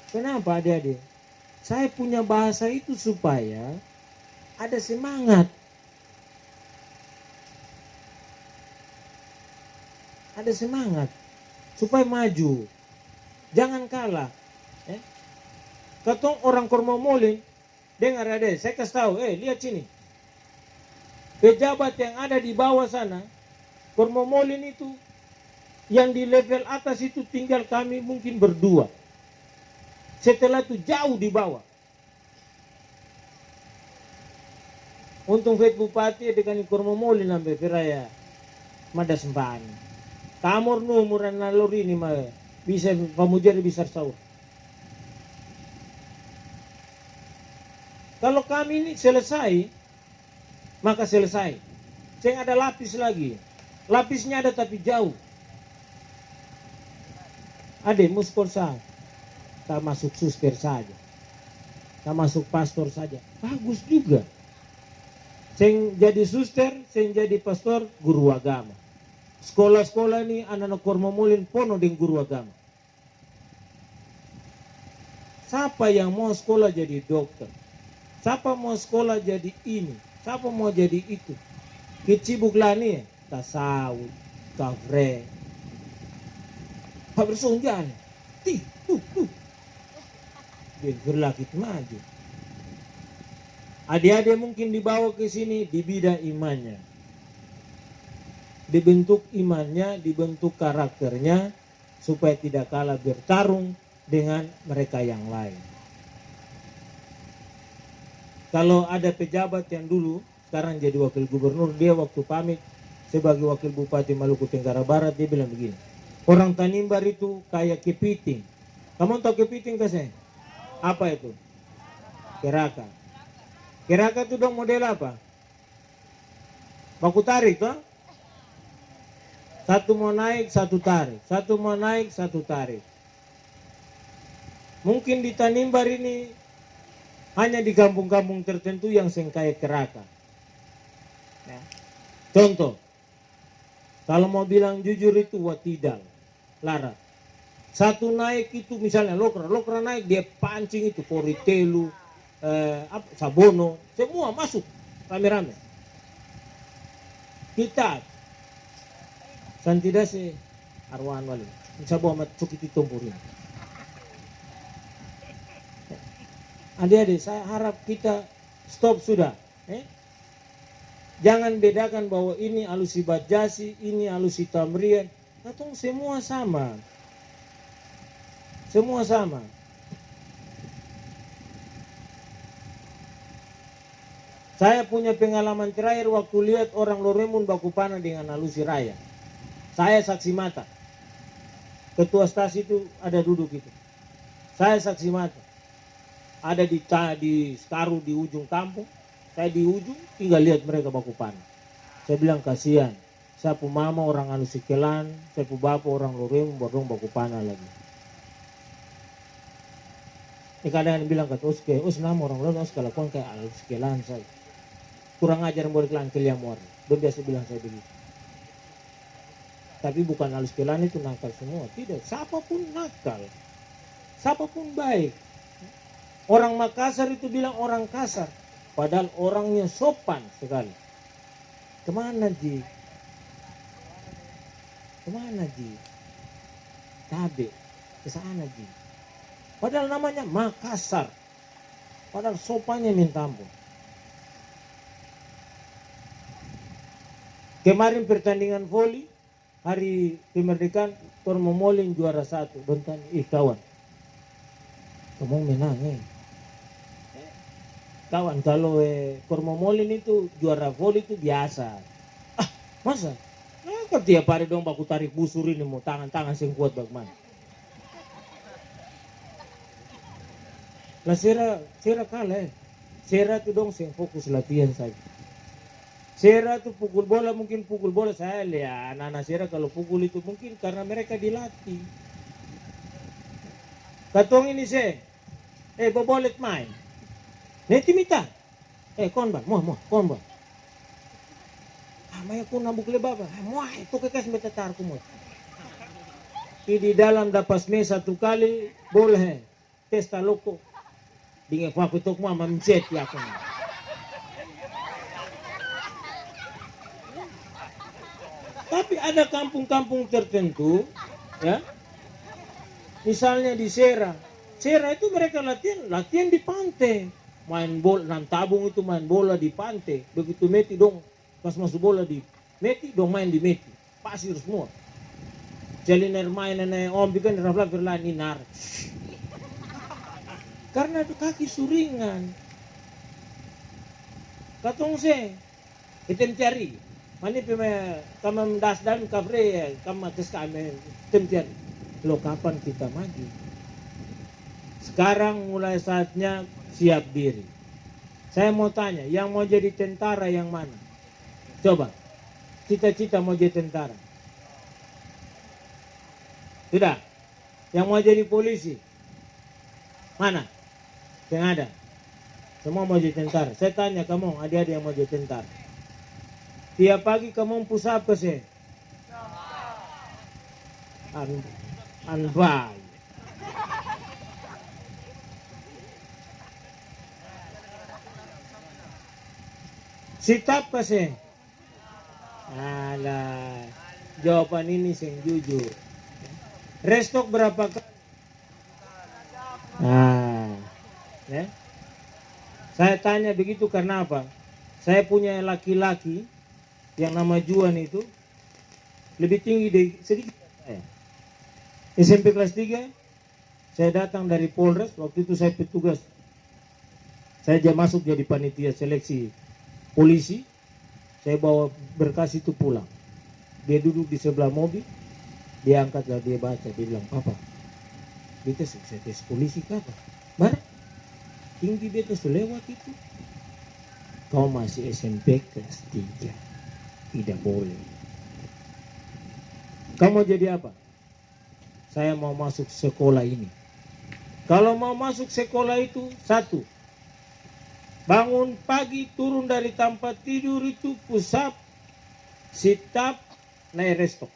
Kenapa adik-adik? Saya punya bahasa itu supaya ada semangat. Ada semangat. Supaya maju. Jangan kalah. Katong orang Kormomolin, dengar ada, saya kasih tahu, lihat sini. Pejabat yang ada di bawah sana, Kormomolin itu, yang di level atas itu tinggal kami mungkin berdua. Setelah itu jauh di bawah. Untung Fet Bupati dengan Kormomolin sampai Firaya Mada Sempan. Kamor nu muran naluri ini mah bisa pamujari besar sahur. Kalau kami ini selesai, maka selesai. Saya ada lapis lagi. Lapisnya ada tapi jauh. Ada muskol saja. Tak masuk suster saja. Tak masuk pastor saja. Bagus juga. Seng jadi suster, seng jadi pastor, guru agama. Sekolah-sekolah ini anak-anak Kormomolin penuh dengan guru agama. Siapa yang mau sekolah jadi dokter? Siapa mau sekolah jadi ini? Siapa mau jadi itu? Kecibuk lah nih, tasawuf, kafre, bersunjan, dia berlakit maju. Adik-adik mungkin dibawa ke sini di bidang imannya, dibentuk imannya, dibentuk karakternya supaya tidak kalah bertarung dengan mereka yang lain. Kalau ada pejabat yang dulu sekarang jadi wakil gubernur, dia waktu pamit sebagai wakil bupati Maluku Tenggara Barat, dia bilang begini, orang Tanimbar itu kayak kepiting. Kamu tahu kepiting gak sih? Apa itu? Keraka. Keraka itu dong model apa? Baku tarik toh? Satu mau naik, satu tarik. Satu mau naik, satu tarik. Mungkin di Tanimbar ini hanya di kampung-kampung tertentu yang sengkaya keraka. Ya. Contoh, kalau mau bilang jujur itu watidal, larat. Satu naik itu misalnya lokra naik, dia pancing itu koritelu, sabono, semua masuk rame-rame. Kita santidase arwan wali, sabo amat cukiti tompurin. Adik-adik, saya harap kita stop sudah. Jangan bedakan bahwa ini alusi bajasi, ini alusi tamrian. Atau semua sama. Semua sama. Saya punya pengalaman terakhir waktu lihat orang Loremun baku panah dengan alusi raya. Saya saksi mata. Ketua stasi itu ada duduk itu. Saya saksi mata. Ada di Skaru di ujung kampung, saya di ujung tinggal lihat mereka baku panah. Saya bilang kasihan, saya pu mama orang anu Sikelan, saya pu bapak orang Lorem baru baku panah lagi. Ini kadang bilang kata nama orang Lorem kalau kau kayak anu Sikelan saya kurang ajar boleh kelan keliamor. Dia biasa bilang saya begitu. Tapi bukan anu Sikelan itu nakal semua, tidak. Siapapun nakal, siapapun baik. Orang Makassar itu bilang orang kasar. Padahal orangnya sopan sekali. Kemana Ji? Kemana Ji? Tabe. Kesana Ji. Padahal namanya Makassar. Padahal sopannya minta ampun. Kemarin pertandingan voli. Hari kemerdekaan. Kormomolin juara 1. Bentar, kawan. Kamu menang Kawan, kalau Kormomolin itu juara voli itu biasa. Masa? Kan tiap hari dong baku tarik busur ini mau tangan-tangan sing kuat bagaimana? Lah Sera kalah. Sera itu dong sing fokus latihan saja. Sera itu pukul bola mungkin pukul bola saya lihat anak-anak Sera kalau pukul itu mungkin karena mereka dilatih. Katong ini bobolet main. Neti mita. Konban, konban. Maya ko nabukle baba. Itu kekas metatar ko mo. Di dalam dapat me satu kali boleh testa loko. Dengan aku tok mama mencet ya aku. Tapi ada kampung-kampung tertentu, ya. Misalnya di Sera itu mereka latihan di pantai. Main bola, tabung itu main bola di pantai. Begitu meti dong, pas masuk bola di meti dong main di meti. Pasir semua. Jaliner main om bikin rafla berlain inar. Karena itu kaki suringan. Katong item cari. Mani kamam das dan kafre kamam tes kami item cari. Lo kapan kita maju? Sekarang mulai saatnya siap diri. Saya mau tanya, yang mau jadi tentara yang mana? Coba. cita-cita mau jadi tentara? Sudah. Yang mau jadi polisi? Mana? Yang ada. Semua mau jadi tentara. Saya tanya kamu, adik-adik yang mau jadi tentara. Tiap pagi kamu pusap ke saya. Anbay. Sitap ke saya. Alah, jawaban ini yang jujur. Restok berapa kali? Ya. Saya tanya begitu karena apa? Saya punya laki-laki yang nama Juan itu lebih tinggi dari sedikit dari saya. SMP kelas 3, saya datang dari Polres, waktu itu saya petugas. Saya aja masuk jadi panitia seleksi polisi. Saya bawa berkas itu pulang. Dia duduk di sebelah mobil, dia angkatlah, dia baca, dia bilang, "Papa, kita saya tes polisi kata. Barang tinggi beta lewat itu. Kau masih SMP kelas 3. Tidak boleh. Kau mau jadi apa?" Saya mau masuk sekolah ini. Kalau mau masuk sekolah itu, satu, bangun pagi, turun dari tempat tidur itu, pusap, sitap, naik restok.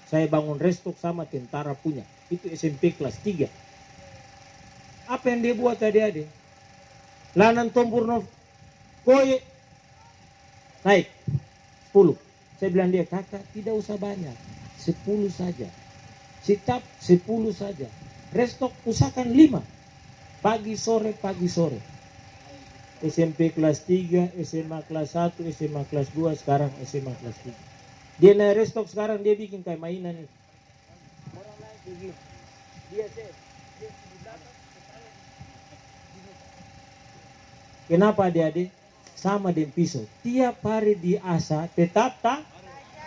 Saya bangun restok sama tentara punya. Itu SMP kelas 3. Apa yang dia buat adik-adik? Lanan Tompurnov, koye, naik 10. Saya bilang dia, kakak tidak usah banyak, 10 saja. Sitap 10 saja. Restok usahakan 5. Pagi sore, pagi sore. SMP kelas 3, SMA kelas 1, SMA kelas 2, sekarang SMA kelas 3. Dia naik restok sekarang, dia bikin kayak mainan itu. Orang naik begini. Dia di belakang. Kenapa adik-adik? Sama dengan pisau. Tiap hari diasah tetap tak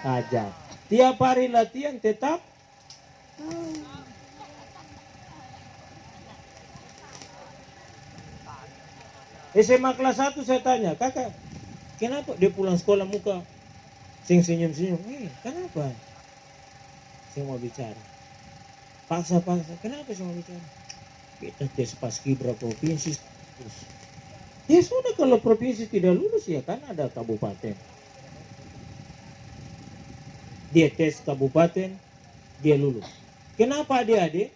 tajam. Tiap hari latihan tetap SMA kelas 1 saya tanya, kakak, kenapa dia pulang sekolah muka senyum-senyum? Kenapa? Saya mau bicara. Paksa-paksa, kenapa saya mau bicara? Kita tes paskibra provinsi. Ya sudah, kalau provinsi tidak lulus ya kan ada kabupaten. Dia tes kabupaten, dia lulus. Kenapa adik-adik?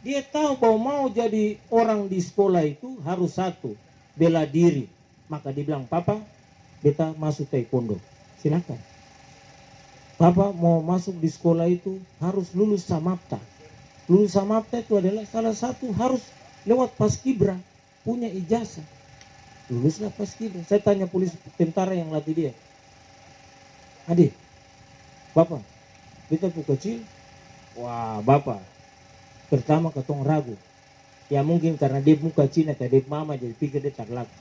Dia tahu bahwa mau jadi orang di sekolah itu harus satu, bela diri. Maka dia bilang, papa, beta masuk taekwondo. Silakan. Papa mau masuk di sekolah itu harus lulus samapta. Lulus samapta itu adalah salah satu harus lewat paskibra, punya ijazah. Luluslah paskibra. Saya tanya polisi tentara yang latih dia, adik, bapak, beta tuh kecil. Wah, bapak, pertama ketong ragu. Ya mungkin karena dia muka Cina, dia mama jadi pikir dia tak laku.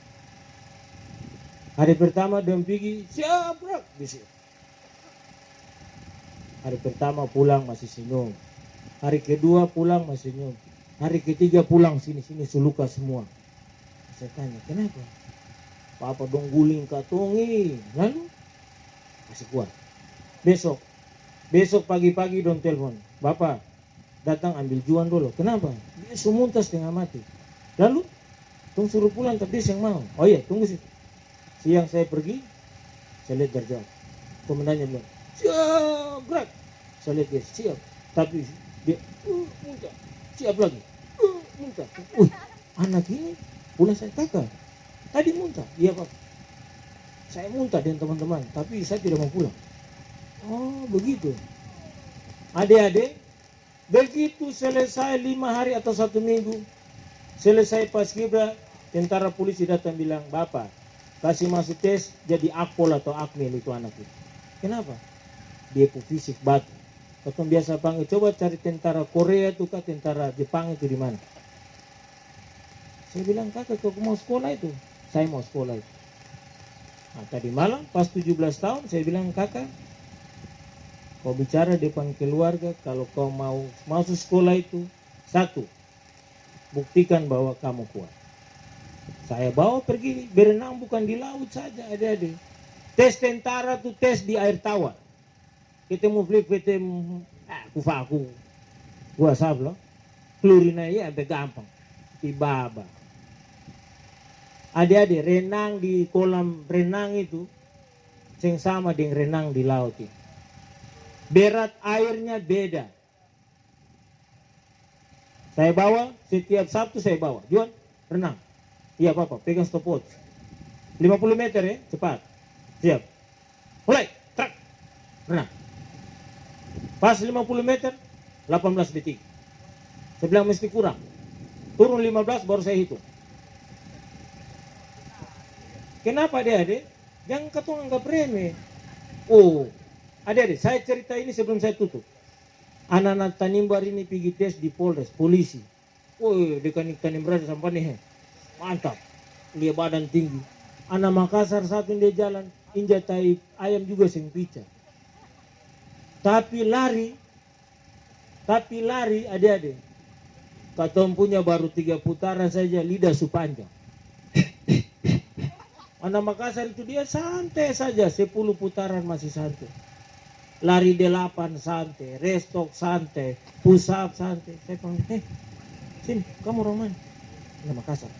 Hari pertama dia pergi, siap bro, bisa. Hari pertama pulang masih senyum. Hari kedua pulang masih senyum. Hari ketiga pulang sini suluka semua. Saya tanya, kenapa? Papa dong guling katongi. Lalu masih kuat. Besok pagi-pagi dong telepon, bapak datang ambil Juan dulu. Kenapa? Dia sumuntas setengah mati. Lalu tunggu suruh pulang tapi dia yang mau. Oh iya, tunggu sih. Siang saya pergi, saya lihat Darjat. Komandannya bilang, siap gerak. Saya lihat dia siap, tapi dia muntah. Siap lagi, muntah. Anak ini pulang saya kakak. Tadi muntah, iya pak. Saya muntah dengan teman-teman, tapi saya tidak mau pulang. Oh begitu. Adik-adik, begitu selesai 5 hari atau 1 minggu, selesai paskibra, tentara polisi datang bilang, bapak, kasih masuk tes jadi akpol atau akmil itu anak itu. Kenapa? Dia fisik batu. Atau biasa panggil, coba cari tentara Korea itu kah, tentara Jepang itu di mana? Saya bilang, kakak, kau mau sekolah itu? Saya mau sekolah itu. Nah, tadi malam pas 17 tahun saya bilang, kakak, kau bicara depan keluarga, kalau kau mau masuk sekolah itu, satu, buktikan bahwa kamu kuat. Saya bawa pergi berenang bukan di laut saja, adik-adik. Tes tentara tuh tes di air tawar. Ketemu flip, ketemu kufaku. Gua sablo. Kelurina ya sampai gampang. Tiba-tiba. Adik-adik renang di kolam renang itu yang sama dengan renang di laut itu. Berat airnya beda. Saya bawa setiap Sabtu saya bawa. Juan renang. Iya Papa, pegang stopwatch. 50 meter ya, cepat. Siap. Mulai. Truk. Renang. Pas 50 meter 18 detik. Saya bilang mesti kurang. Turun 15 baru saya hitung. Kenapa adik-adik? Jangan kau anggap remeh. Oh, adik-adik, saya cerita ini sebelum saya tutup. Anak-anak Tanimbar ini pergi tes di Polres, polisi. Woi, dekan Tanimbar sampai nih. Mantap. Dia badan tinggi. Anak Makassar satu dia jalan, injak tai ayam juga sing pica. Tapi lari adik-adik. Katong punya baru 3 putaran saja lidah su panjang. Anak Makassar itu dia santai saja, 10 putaran masih santai. Lari 8 santai, restok santai, push up santai. Saya panggil, sini, kamu orang mana? Anak Makassar.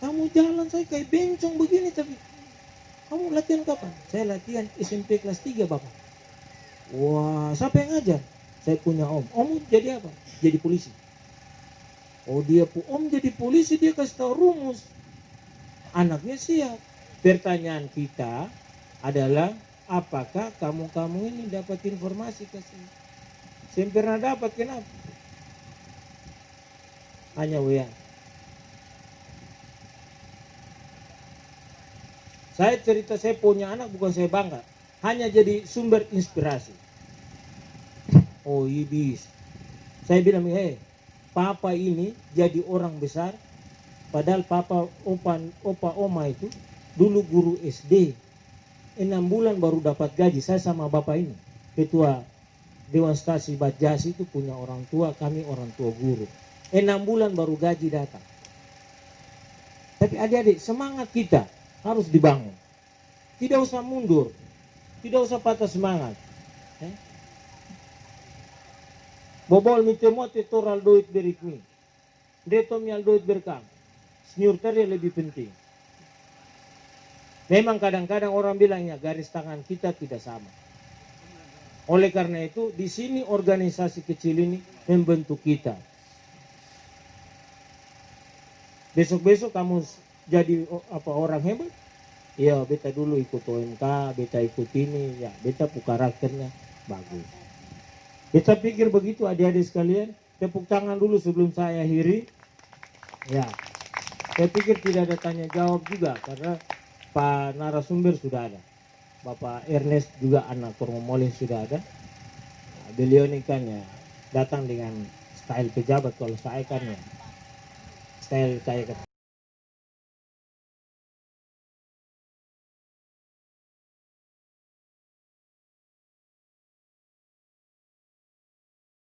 Kamu jalan saya kayak bencong begini tapi kamu latihan kapan? Saya latihan SMP kelas 3 Bapak. Wah, siapa yang ngajar? Saya punya om. Om jadi apa? Jadi polisi. Oh dia om jadi polisi, dia kasih tahu rumus. Anaknya siap. Pertanyaan kita adalah apakah kamu ini dapat informasi kasih? Saya pernah dapat, kenapa? Hanya WA. Saya cerita saya punya anak bukan saya bangga, hanya jadi sumber inspirasi. Oh ibis. Saya bilang, papa ini jadi orang besar, padahal papa opa oma itu dulu guru SD. 6 bulan baru dapat gaji. Saya sama bapak ini, ketua Dewan Stasi Batjasi itu punya orang tua, kami orang tua guru. 6 bulan baru gaji datang. Tapi adik-adik, semangat kita harus dibangun. Tidak usah mundur. Tidak usah patah semangat. Bobol mitemote toral doit berikmi. Detom yang doit berkam. Senyur tadi lebih penting. Memang kadang-kadang orang bilangnya garis tangan kita tidak sama. Oleh karena itu, di sini organisasi kecil ini membentuk kita. Besok-besok kamu jadi orang hebat? Ya, beta dulu ikut OMK, beta ikut ini, ya, beta karakternya bagus. Beta pikir begitu adik-adik sekalian, tepuk tangan dulu sebelum saya akhiri. Ya, saya pikir tidak ada tanya jawab juga karena Pak narasumber sudah ada. Bapak Ernest juga anak Kormomoleh sudah ada. Nah, beliau ini kan ya datang dengan style pejabat, kalau saya kan ya style kayak